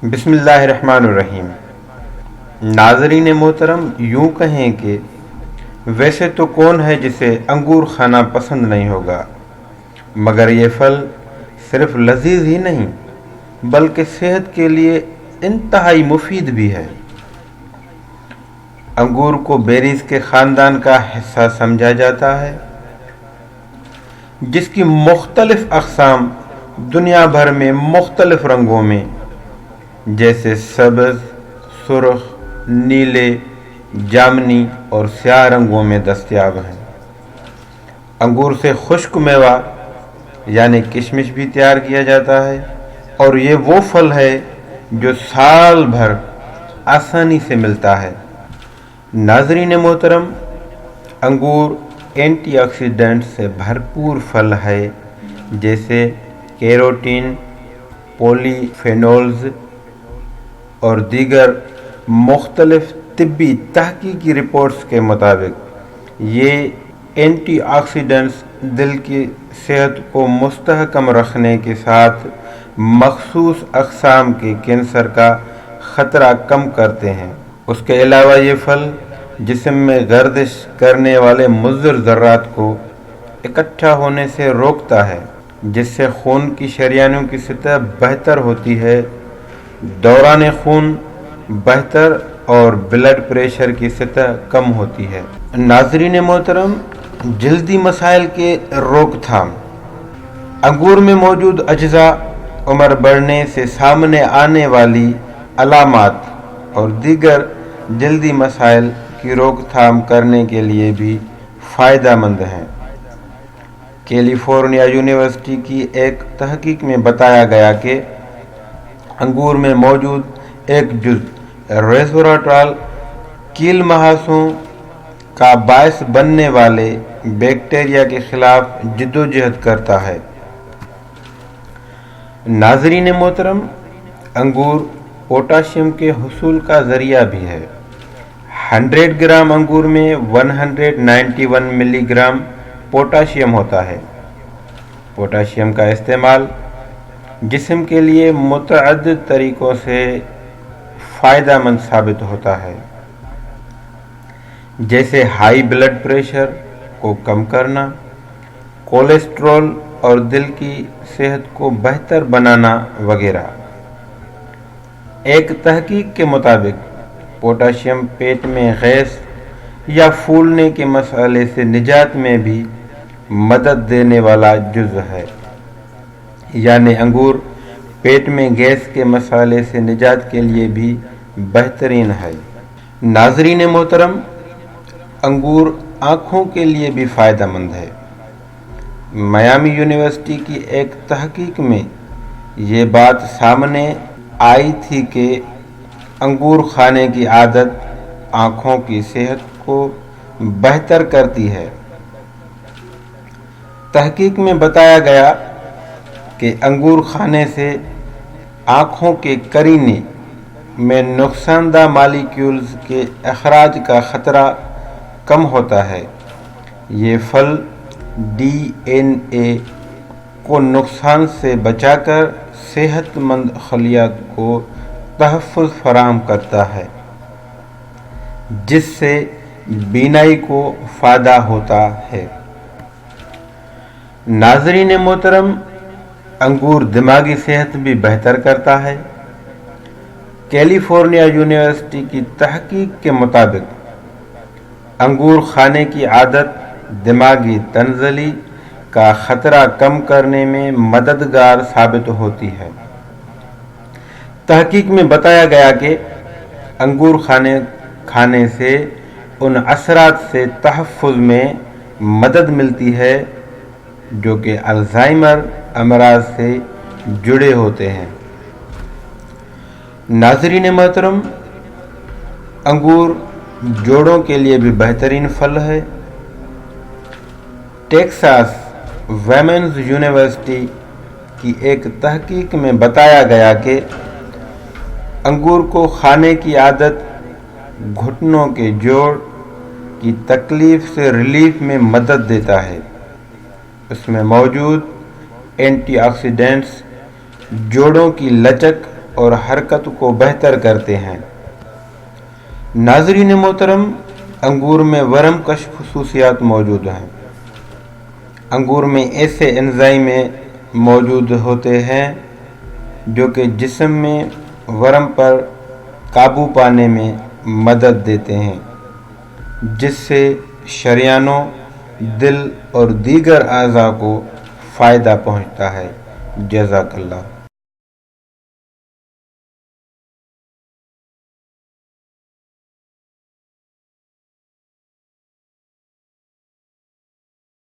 بسم اللہ الرحمن الرحیم۔ ناظرین محترم، یوں کہیں کہ ویسے تو کون ہے جسے انگور کھانا پسند نہیں ہوگا، مگر یہ پھل صرف لذیذ ہی نہیں بلکہ صحت کے لیے انتہائی مفید بھی ہے۔ انگور کو بیریز کے خاندان کا حصہ سمجھا جاتا ہے، جس کی مختلف اقسام دنیا بھر میں مختلف رنگوں میں جیسے سبز، سرخ، نیلے، جامنی اور سیاہ رنگوں میں دستیاب ہیں۔ انگور سے خشک میوہ یعنی کشمش بھی تیار کیا جاتا ہے، اور یہ وہ پھل ہے جو سال بھر آسانی سے ملتا ہے۔ ناظرین محترم، انگور اینٹی آکسیڈنٹ سے بھرپور پھل ہے، جیسے کیروٹین، پولی فینولز اور دیگر مختلف طبی تحقیقی رپورٹس کے مطابق یہ اینٹی آکسیڈنٹس دل کی صحت کو مستحکم رکھنے کے ساتھ مخصوص اقسام کے کینسر کا خطرہ کم کرتے ہیں۔ اس کے علاوہ یہ پھل جسم میں گردش کرنے والے مضر ذرات کو اکٹھا ہونے سے روکتا ہے، جس سے خون کی شریانوں کی سطح بہتر ہوتی ہے، دوران خون بہتر اور بلڈ پریشر کی سطح کم ہوتی ہے۔ ناظرین محترم، جلدی مسائل کے روک تھام۔ انگور میں موجود اجزاء عمر بڑھنے سے سامنے آنے والی علامات اور دیگر جلدی مسائل کی روک تھام کرنے کے لیے بھی فائدہ مند ہیں۔ کیلیفورنیا یونیورسٹی کی ایک تحقیق میں بتایا گیا کہ انگور میں موجود ایک جز ریسوراٹرال کیل محاسوں کا باعث بننے والے بیکٹیریا کے خلاف جدوجہد کرتا ہے۔ ناظرین محترم، انگور پوٹاشیم کے حصول کا ذریعہ بھی ہے۔ 100 گرام انگور میں 191 ملی گرام پوٹاشیم ہوتا ہے۔ پوٹاشیم کا استعمال جسم کے لیے متعدد طریقوں سے فائدہ مند ثابت ہوتا ہے، جیسے ہائی بلڈ پریشر کو کم کرنا، کولیسٹرول اور دل کی صحت کو بہتر بنانا وغیرہ۔ ایک تحقیق کے مطابق پوٹاشیم پیٹ میں گیس یا پھولنے کے مسئلے سے نجات میں بھی مدد دینے والا جز ہے، یعنی انگور پیٹ میں گیس کے مسئلے سے نجات کے لیے بھی بہترین ہے۔ ناظرین محترم، انگور آنکھوں کے لیے بھی فائدہ مند ہے۔ میامی یونیورسٹی کی ایک تحقیق میں یہ بات سامنے آئی تھی کہ انگور کھانے کی عادت آنکھوں کی صحت کو بہتر کرتی ہے۔ تحقیق میں بتایا گیا کہ انگور کھانے سے آنکھوں کے قرینے میں نقصان دہ مالیکیولز کے اخراج کا خطرہ کم ہوتا ہے۔ یہ پھل ڈی این اے کو نقصان سے بچا کر صحت مند خلیات کو تحفظ فراہم کرتا ہے، جس سے بینائی کو فائدہ ہوتا ہے۔ ناظرین محترم، انگور دماغی صحت بھی بہتر کرتا ہے۔ کیلیفورنیا یونیورسٹی کی تحقیق کے مطابق انگور کھانے کی عادت دماغی تنزلی کا خطرہ کم کرنے میں مددگار ثابت ہوتی ہے۔ تحقیق میں بتایا گیا کہ انگور کھانے سے ان اثرات سے تحفظ میں مدد ملتی ہے جو کہ الزائمر امراض سے جڑے ہوتے ہیں۔ ناظرین محترم، انگور جوڑوں کے لیے بھی بہترین پھل ہے۔ ٹیکساس ویمنز یونیورسٹی کی ایک تحقیق میں بتایا گیا کہ انگور کو کھانے کی عادت گھٹنوں کے جوڑ کی تکلیف سے ریلیف میں مدد دیتا ہے۔ اس میں موجود اینٹی آکسیڈنٹس جوڑوں کی لچک اور حرکت کو بہتر کرتے ہیں۔ ناظرین محترم، انگور میں ورم کش خصوصیات موجود ہیں۔ انگور میں ایسے انزائم موجود ہوتے ہیں جو کہ جسم میں ورم پر قابو پانے میں مدد دیتے ہیں، جس سے شریانوں، دل اور دیگر اعضاء کو فائدہ پہنچتا ہے۔ جزاک اللہ۔